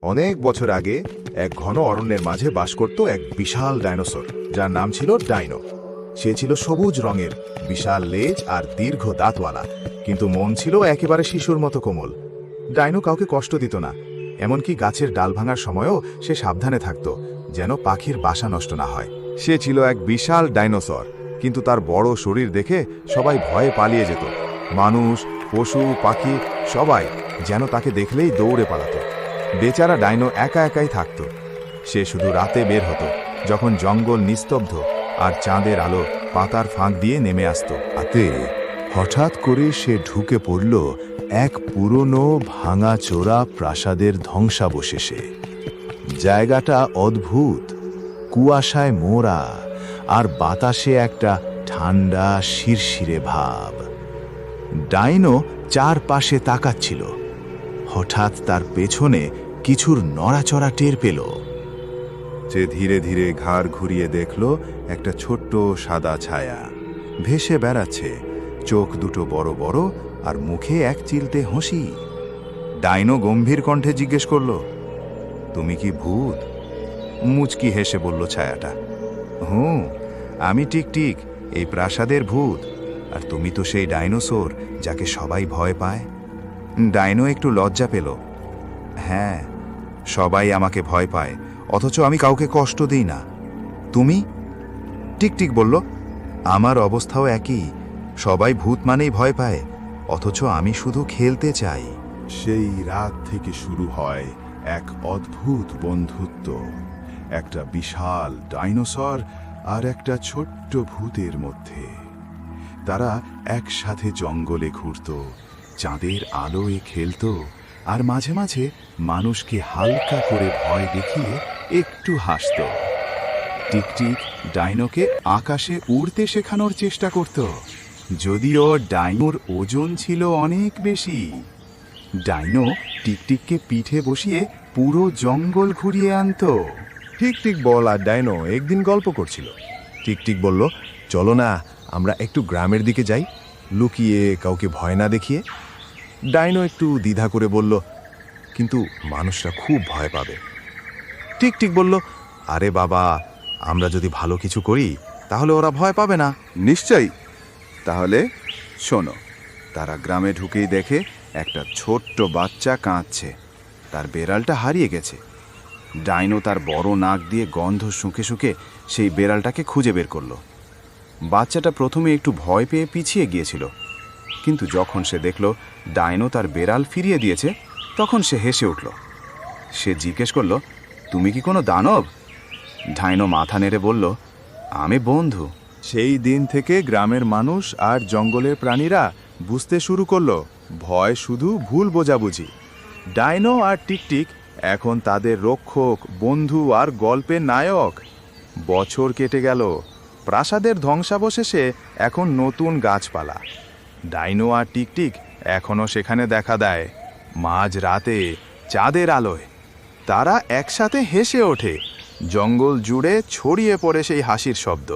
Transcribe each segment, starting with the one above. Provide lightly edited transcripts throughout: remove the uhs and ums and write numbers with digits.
অনেক বছর আগে এক ঘন অরণ্যের মাঝে বাস করত এক বিশাল ডাইনোসর, যার নাম ছিল ডাইনো। সে ছিল সবুজ রঙের, বিশাল লেজ আর দীর্ঘ দাঁতওয়ালা, কিন্তু মন ছিল একেবারে শিশুর মতো কোমল। ডাইনো কাউকে কষ্ট দিত না, এমনকি গাছের ডাল ভাঙার সময়ও সে সাবধানে থাকত, যেন পাখির বাসা নষ্ট না হয়। সে ছিল এক বিশাল ডাইনোসর, কিন্তু তার বড় শরীর দেখে সবাই ভয়ে পালিয়ে যেত। মানুষ, পশু, পাখি সবাই যেন তাকে দেখলেই দৌড়ে পালাত। বেচারা ডাইনো একা একাই থাকত। সে শুধু রাতে বের হতো, যখন জঙ্গল নিস্তব্ধ আর চাঁদের আলো পাতার ফাঁক দিয়ে নেমে আসত। রাতে হঠাৎ করে সে ঢুকে পড়ল এক পুরনো ভাঙাচোরা প্রাসাদের ধ্বংসাবশেষে। জায়গাটা অদ্ভুত, কুয়াশায় মোড়া আর বাতাসে একটা ঠান্ডা শিরশিরে ভাব। ডাইনো চারপাশে তাকাচ্ছিল। হঠাৎ তার পেছনে কিছুর নড়াচড়া টের পেল। সে ধীরে ধীরে ঘাড় ঘুরিয়ে দেখল একটা ছোট্ট সাদা ছায়া ভেসে বেড়াচ্ছে, চোখ দুটো বড় বড় আর মুখে এক চিলতে হাসি। ডাইনো গম্ভীর কণ্ঠে জিজ্ঞেস করল, তুমি কি ভূত? মুচকি হেসে বলল ছায়াটা, হুঁ, আমি টিকটিক, এই প্রাসাদের ভূত। আর তুমি তো সেই ডাইনোসর যাকে সবাই ভয় পায়। ডাইনো একটু লজ্জা পেল। হ্যাঁ, সবাই আমাকে ভয় পায়, অথচ আমি কাউকে কষ্ট দিই না। তুমি? টিকটিক বলল, আমার অবস্থাও একই, সবাই ভূত মানেই ভয় পায়, অথচ আমি শুধু খেলতে চাই। সেই রাত থেকে শুরু হয় এক অদ্ভুত বন্ধুত্ব, একটা বিশাল ডাইনোসর আর একটা ছোট্ট ভূতের মধ্যে। তারা একসাথে জঙ্গলে ঘুরত, চাঁদের আলোয় খেলত, আর মাঝে মাঝে মানুষকে হালকা করে ভয় দেখিয়ে একটু হাসত। টিকটিক ডাইনোকে আকাশে উড়তে শেখানোর চেষ্টা করত, যদিও ডাইনোর ওজন ছিল অনেক বেশি। ডাইনো টিকটিককে পিঠে বসিয়ে পুরো জঙ্গল ঘুরিয়ে আনত। টিকটিক বল আর ডাইনো একদিন গল্প করছিল। টিকটিক বলল, চলো না, আমরা একটু গ্রামের দিকে যাই, লুকিয়ে, কাউকে ভয় না দেখিয়ে। ডাইনো একটু দ্বিধা করে বলল, কিন্তু মানুষরা খুব ভয় পাবে। টিকটিক বলল, আরে বাবা, আমরা যদি ভালো কিছু করি তাহলে ওরা ভয় পাবে না। নিশ্চয়ই। তাহলে শোনো। তারা গ্রামে ঢুকেই দেখে একটা ছোট্ট বাচ্চা কাঁদছে, তার বেড়ালটা হারিয়ে গেছে। ডাইনো তার বড় নাক দিয়ে গন্ধ শুঁকে শুঁকে সেই বেড়ালটাকে খুঁজে বের করলো। বাচ্চাটা প্রথমে একটু ভয় পেয়ে পিছিয়ে গিয়েছিল, কিন্তু যখন সে দেখল ডাইনো তার বেড়াল ফিরিয়ে দিয়েছে, তখন সে হেসে উঠল। সে জিজ্ঞেস করল, তুমি কি কোনো দানব? ডাইনো মাথা নেড়ে বলল, আমি বন্ধু। সেই দিন থেকে গ্রামের মানুষ আর জঙ্গলের প্রাণীরা বুঝতে শুরু করলো ভয় শুধু ভুল বোঝাবুঝি। ডাইনো আর টিকটিক এখন তাদের রক্ষক, বন্ধু আর গল্পের নায়ক। বছর কেটে গেল, প্রাসাদের ধ্বংসাবশেষে এখন নতুন গাছপালা। ডাইনো আর টিকটিক এখনও সেখানে দেখা দেয়, মাঝ রাতে চাঁদের আলোয়। তারা একসাথে হেসে ওঠে, জঙ্গল জুড়ে ছড়িয়ে পড়ে সেই হাসির শব্দ।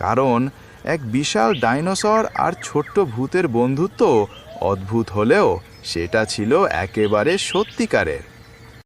কারণ এক বিশাল ডাইনোসর আর ছোট্ট ভূতের বন্ধুত্ব অদ্ভুত হলেও সেটা ছিল একেবারে সত্যিকারের।